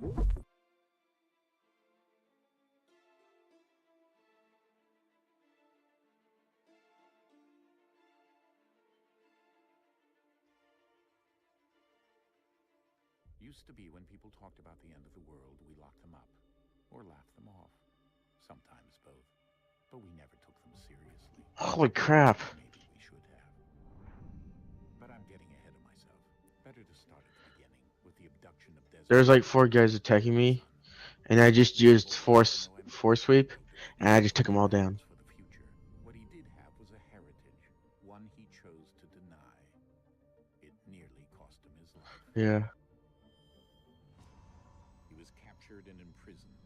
Used to be when people talked about the end of the world, we locked them up or laughed them off. Sometimes both. But we never took them seriously. Holy crap. Maybe we should have. But I'm getting ahead of myself. Better to start at the beginning with the abduction of There's Desmond like Miles 4 guys attacking and his me, son. and I just He used hoped there were no force empires, sweep, no defeat, and I just took no them all down. plans for the future. What he did have was a heritage, one he chose to deny. It nearly cost him his life. Yeah. He was captured and imprisoned.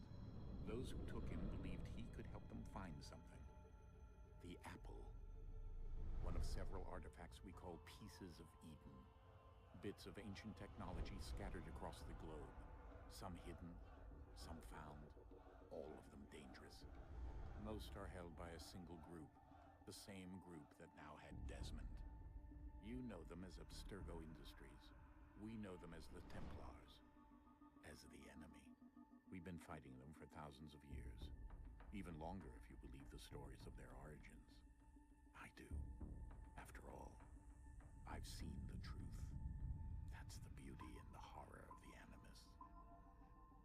Those who took him believed he could help them find something. The apple. One of several artifacts we call pieces of Eden. Bits of ancient technology scattered across the globe. Some hidden, some found, all of them dangerous. Most are held by a single group, the same group that now had Desmond. You know them as Abstergo Industries. We know them as the Templars, as the enemy. We've been fighting them for thousands of years, even longer if you believe the stories of their origins. I do. After all, I've seen the truth. That's the beauty and the horror of the Animus.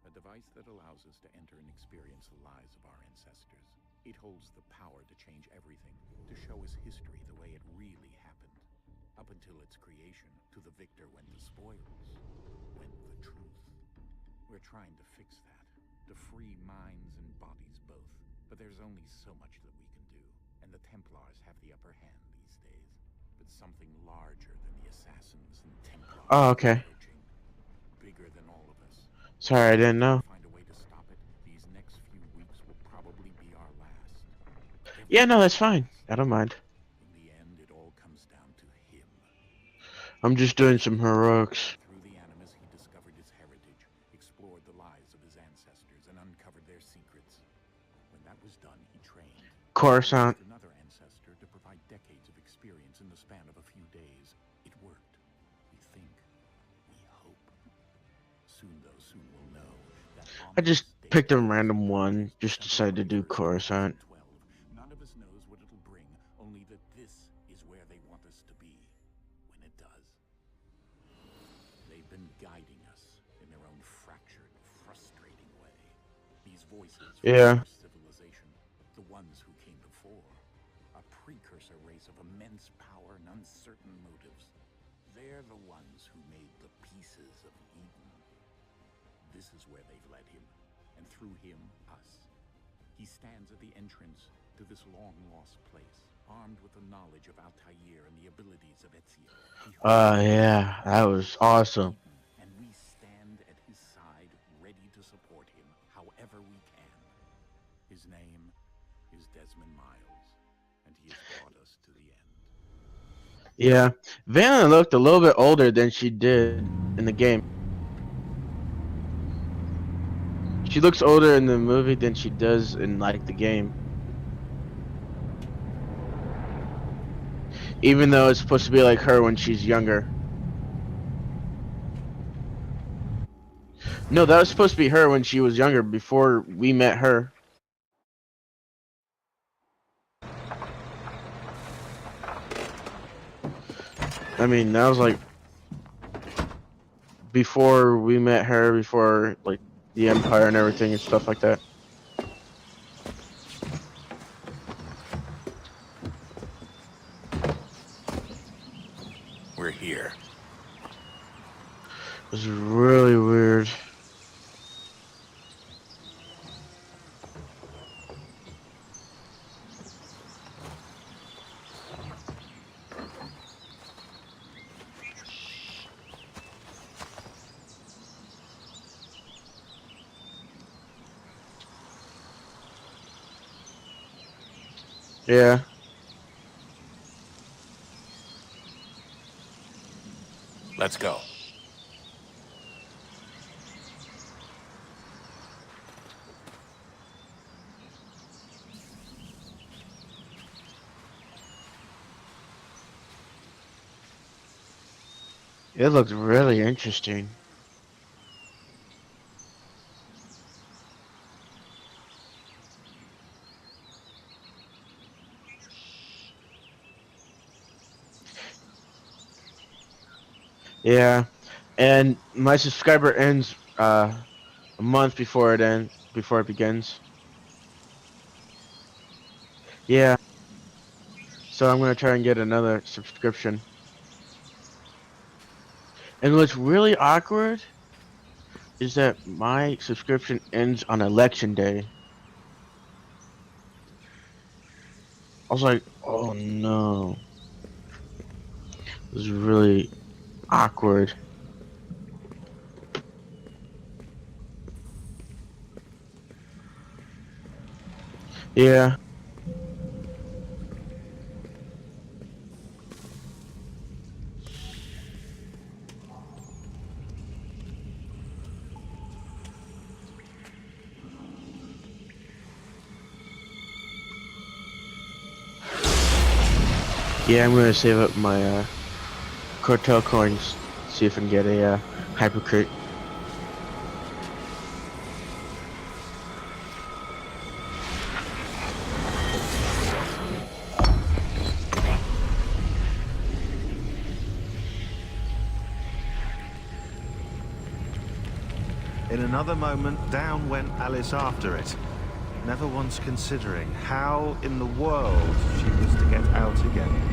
A device that allows us to enter and experience the lives of our ancestors. It holds the power to change everything, to show us history the way it really happened. Up until its creation, to the victor went the spoils, went the truth. We're trying to fix that, to free minds and bodies both. But there's only so much that we can do, and the Templars have the upper hand these days. But something larger than the Assassins and Templars Oh, is okay. approaching, bigger than all of us. Sorry, I If we didn't know. don't find a way to stop it, these next few weeks will probably be our last. Yeah, no, Everyone's that's fine. last. I don't mind. In the end, it all comes down to him. I'm just doing some heroics. Through the Animus, he discovered his heritage, explored the lives of his ancestors, and uncovered their secrets. When that was done, he trained. He Coruscant. used another ancestor to provide decades of experience in the span of a few days. It worked. We think. We hope. Soon, though, soon we'll know that I just ominous date picked a is random one. August Just decided to do 21st, Coruscant. 2012. None of us knows what it'll bring, only that this is where they want us to be when it does. They've been guiding us in their own fractured, frustrating way. These voices from Yeah. our civilization, the ones who came before, a precursor race of immense power and uncertain motives. They're the ones who made the pieces of Eden. This is where they've led him, and through him, us. He stands at the entrance to this long-lost place, armed with the knowledge of Altair and the abilities of Ezio. He holds the Yeah. secrets That of was Eden, awesome. and we stand at his side, ready to support him however we can. His name is Desmond Miles, and he has brought us to the end. Yeah. Vanna looked a little bit older than she did in the game. She looks older in the movie than she does in like the game. Even though it's supposed to be like her when she's younger. No, that was supposed to be her when she was younger before we met her. I mean, that was like before we met her, before like the Empire and everything and stuff like that. We're here. It was really weird. Yeah. Let's go. It looked really interesting. Yeah, and my subscriber ends a month before it begins. Yeah, so I'm gonna try and get another subscription. And what's really awkward is that my subscription ends on election day. I was like, oh no, this is really awkward. Yeah, yeah, I'm gonna save up my cartel coins, see if I can get a hypocrite. In another moment, down went Alice after it, never once considering how in the world she was to get out again.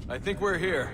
I think we're here.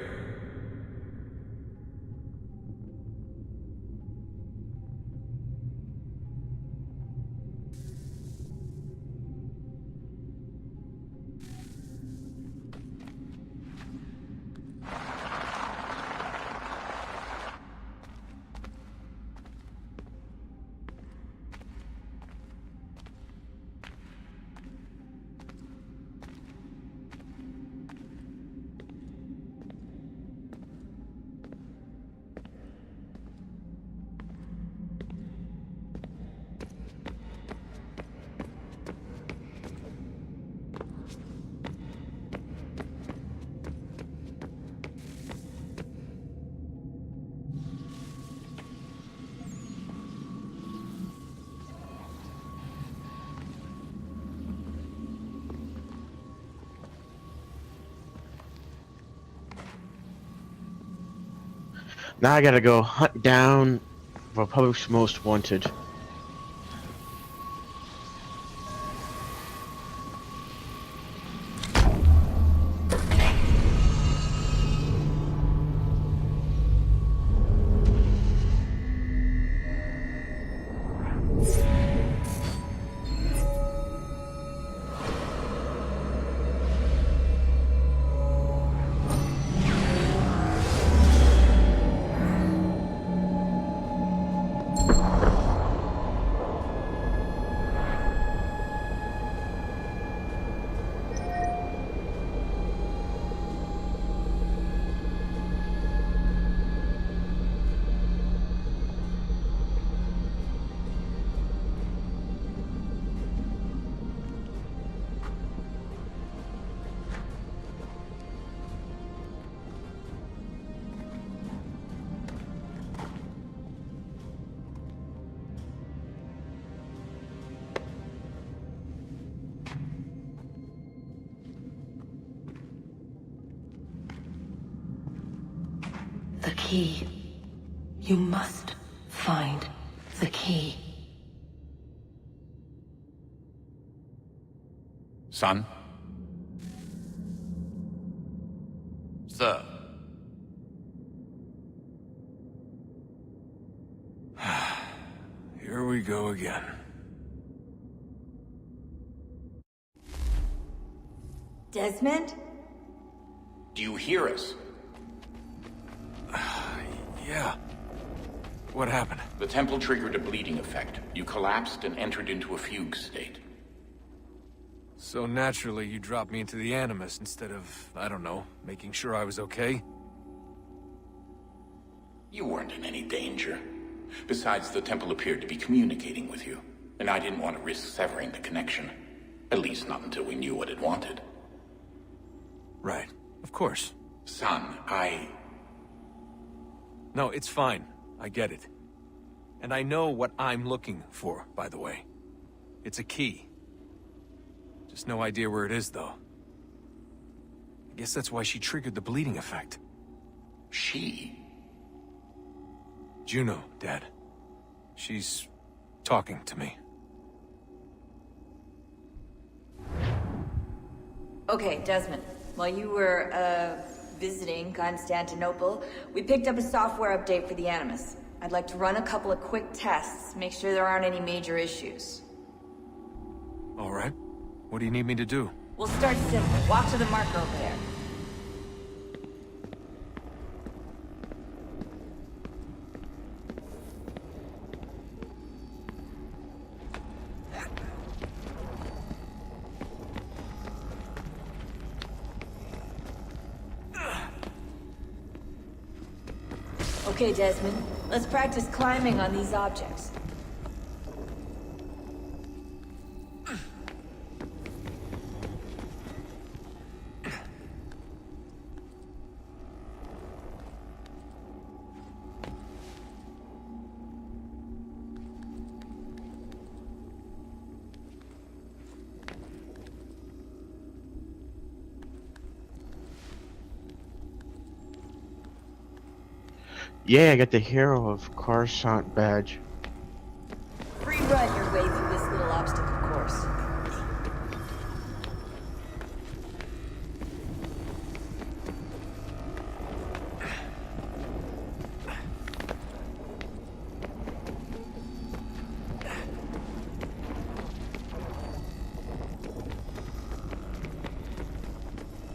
Now I gotta go hunt down Republic's Most Wanted. key. You must find the key. Son? Sir. Here we go again. Desmond? Do you hear us? Yeah. What happened? The temple triggered a bleeding effect. You collapsed and entered into a fugue state. So naturally, you dropped me into the Animus instead of, I don't know, making sure I was okay? You weren't in any danger. Besides, the temple appeared to be communicating with you, and I didn't want to risk severing the connection. At least not until we knew what it wanted. Right. Of course. Son, No, it's fine. I get it. And I know what I'm looking for, by the way. It's a key. Just no idea where it is, though. I guess that's why she triggered the bleeding effect. She? Juno, Dad. She's talking to me. Okay, Desmond. While you were, visiting Constantinople, we picked up a software update for the Animus. I'd like to run a couple of quick tests, make sure there aren't any major issues. All right. What do you need me to do? We'll start simple. Walk to the marker over there. Okay, Desmond. Let's practice climbing on these objects. Yeah, I got the Hero of Coruscant badge. Free run your way through this little obstacle course.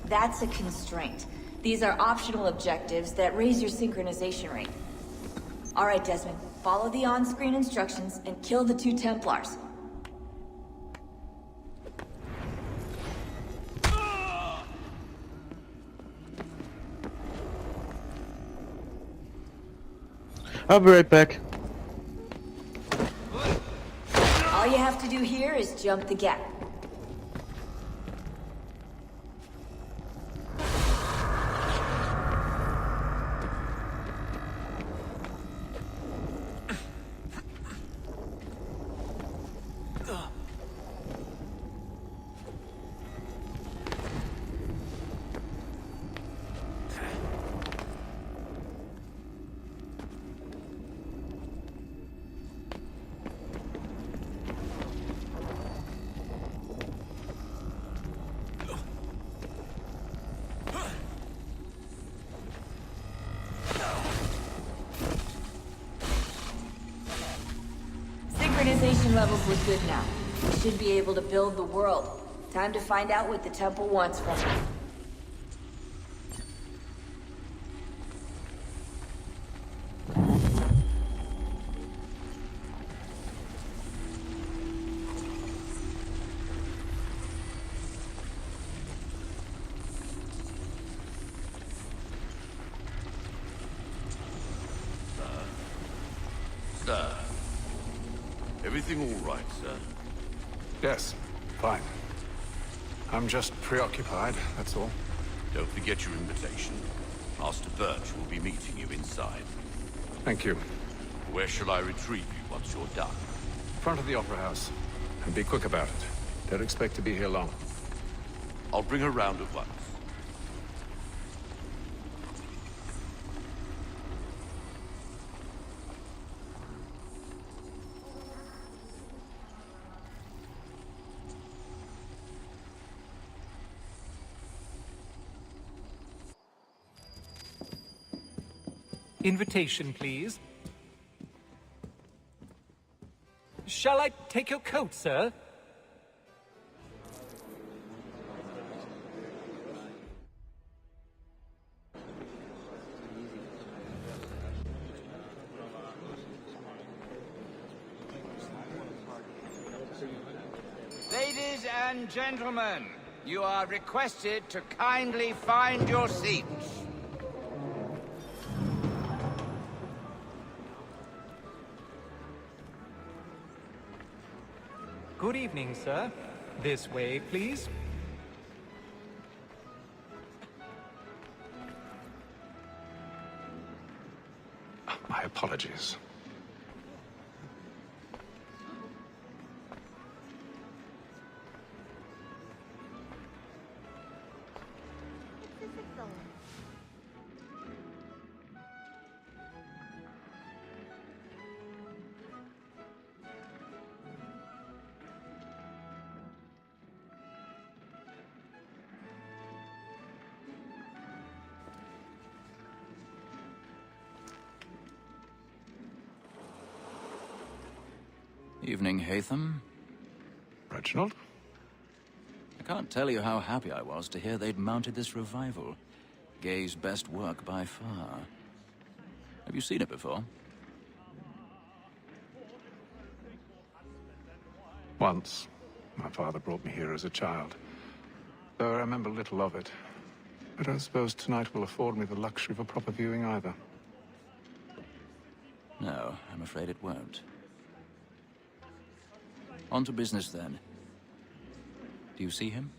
That's a constraint. These are optional objectives that raise your synchronization rate. All right, Desmond. Follow the on-screen instructions and kill the 2 Templars. I'll be right back. All you have to do here is jump the gap. Synchronization levels look good now. We should be able to build the world. Time to find out what the temple wants from us. Sir. Everything all right, sir? Yes, fine. I'm just preoccupied, that's all. Don't forget your invitation. Master Birch will be meeting you inside. Thank you. Where shall I retrieve you once you're done? Front of the Opera House. And be quick about it. Don't expect to be here long. I'll bring her round at once. Invitation, please. Shall I take your coat, sir? Ladies and gentlemen, you are requested to kindly find your seats. Good evening, sir. This way, please. My apologies. Evening, Hatham. Reginald? I can't tell you how happy I was to hear they'd mounted this revival. Gay's best work by far. Have you seen it before? Once. My father brought me here as a child. Though I remember little of it. I don't suppose tonight will afford me the luxury of a proper viewing either. No, I'm afraid it won't. On to business, then. Do you see him?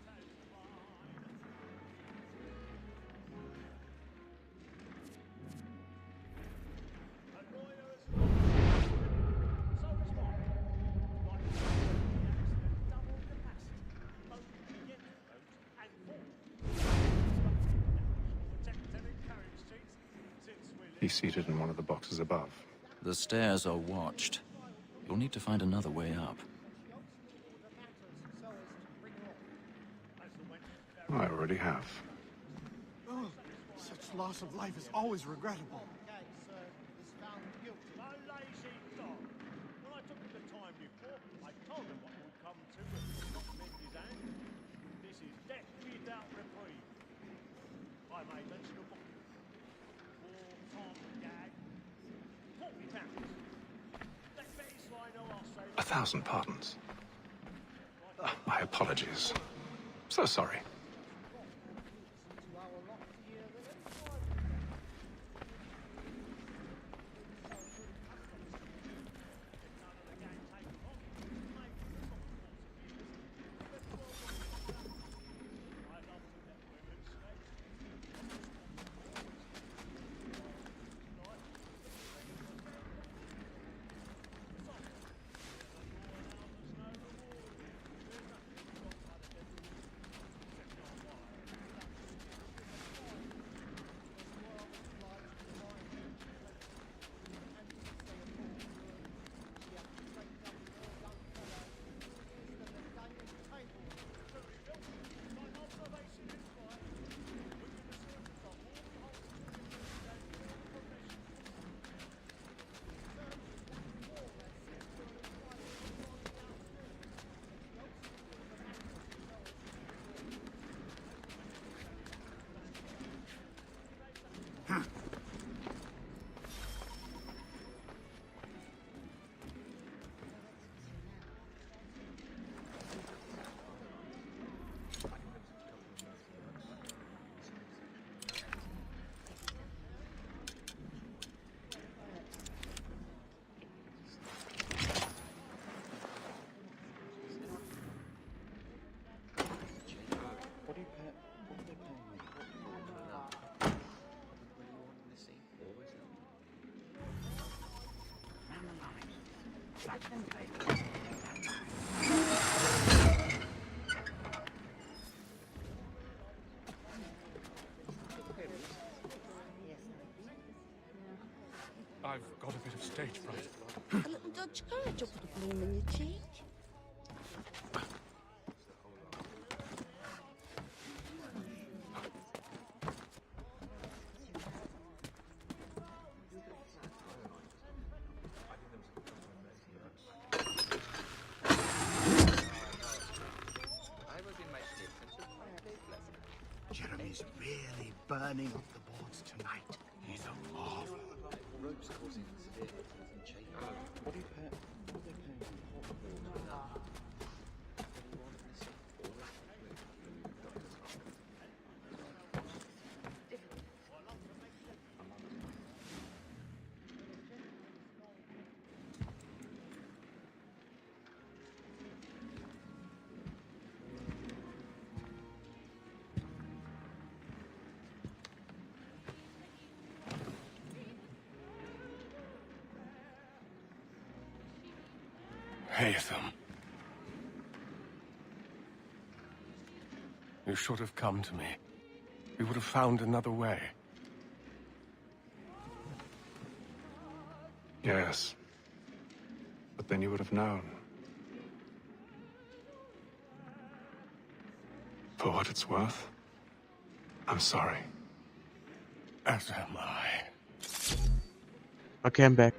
He's seated in one of the boxes above. The stairs are watched. You'll need to find another way up. I already have. Oh, such loss of life is always regrettable. £1,000 pardons. My apologies. So sorry. I've got a bit of stage fright. A little Dutch courage will put a bloom in your cheek. turning up the boards tonight. He's a marvel. Ropes causing severe and chain. What do you pay? What are they paying? Haytham. You should have come to me. We would have found another way. Yes. But then you would have known. For what it's worth, I'm sorry. As am I. Okay, I'm back.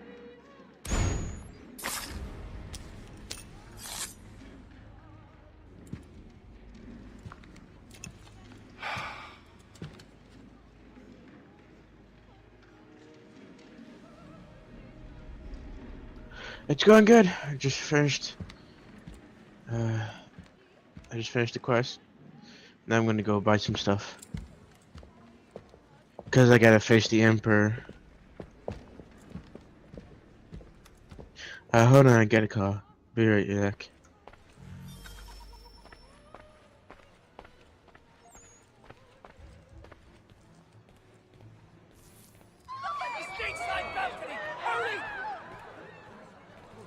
It's going good. I just finished the quest. Now I'm gonna go buy some stuff. Cause I gotta face the Emperor. Hold on, I get a call. Be right back.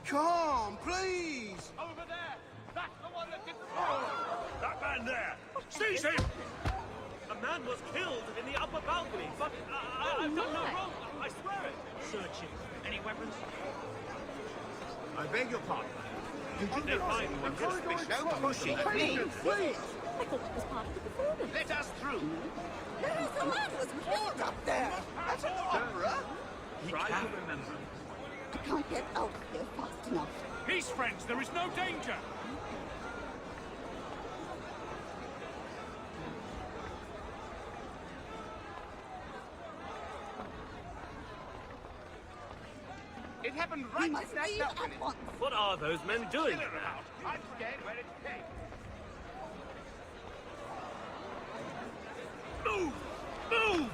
Come, please! Over there! That's the one that did the That man there! Seize him! A man was killed in the upper balcony, but I've done no wrong. I swear it. Search him. Any weapons? I beg your pardon. Did you find one suspicious? No pushing, please! Please! I thought that was part of the performance. Let us through. No, the man was killed up there. At an opera? Try to remember. I can't get out of here fast enough. Peace, friends. There is no danger. It happened right We must leave at once. What are those men doing? I'm scared where it came. Move! Move!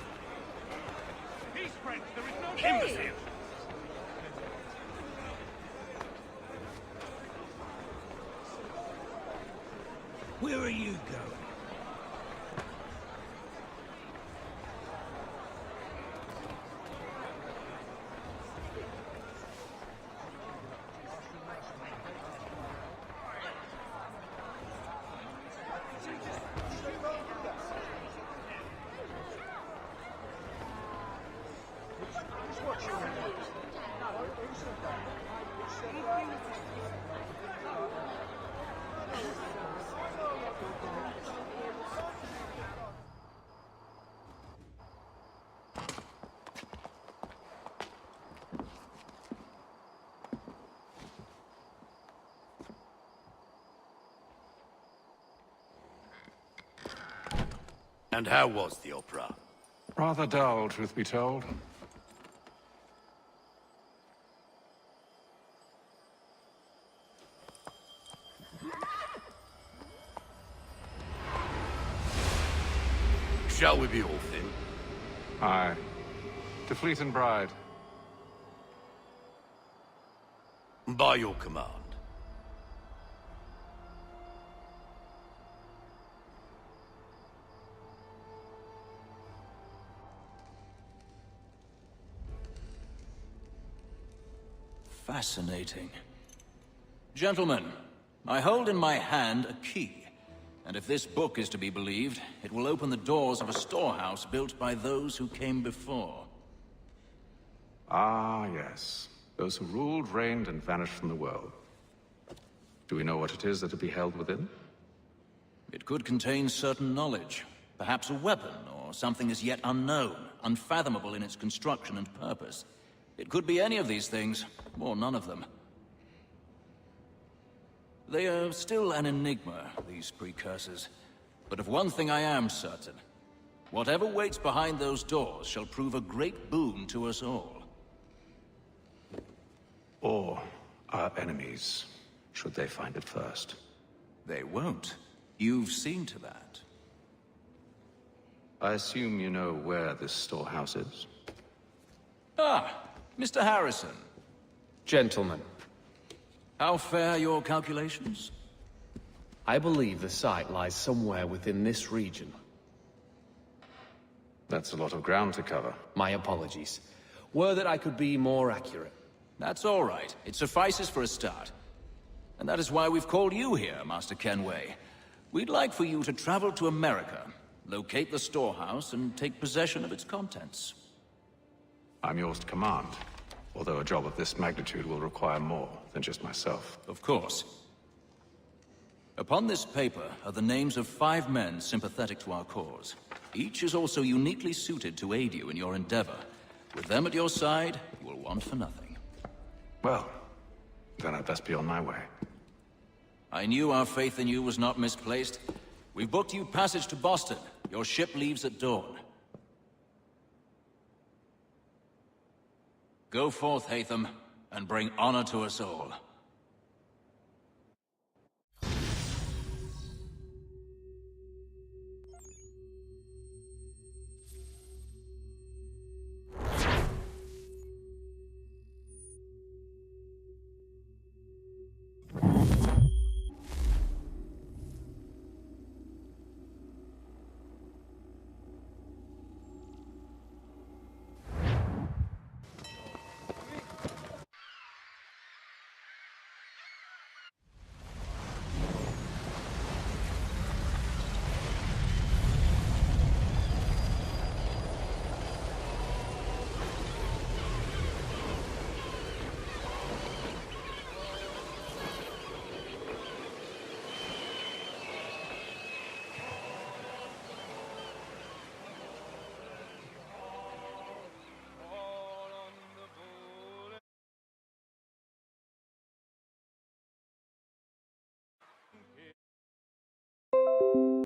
Peace, friends. There is no imbecile. Where are you going? And how was the opera? Rather dull, truth be told. Shall we be off then? Aye. To Fleet and Bride. By your command. Fascinating. Gentlemen, I hold in my hand a key. And if this book is to be believed, it will open the doors of a storehouse built by those who came before. Ah, yes. Those who ruled, reigned, and vanished from the world. Do we know what it is that will be held within? It could contain certain knowledge. Perhaps a weapon, or something as yet unknown, unfathomable in its construction and purpose. It could be any of these things, or none of them. They are still an enigma, these precursors. But of one thing I am certain. Whatever waits behind those doors shall prove a great boon to us all. Or our enemies, should they find it first. They won't. You've seen to that. I assume you know where this storehouse is? Ah, Mr. Harrison. Gentlemen, How fare your calculations? I believe the site lies somewhere within this region. That's a lot of ground to cover. My apologies. Were that I could be more accurate. That's all right. It suffices for a start. And that is why we've called you here, Master Kenway. We'd like for you to travel to America, locate the storehouse, and take possession of its contents. I'm yours to command, although a job of this magnitude will require more than just myself. Of course. Upon this paper are the names of 5 men sympathetic to our cause. Each is also uniquely suited to aid you in your endeavor. With them at your side, you will want for nothing. Well, then I'd best be on my way. I knew our faith in you was not misplaced. We've booked you passage to Boston. Your ship leaves at dawn. Go forth, Hatham, and bring honor to us all.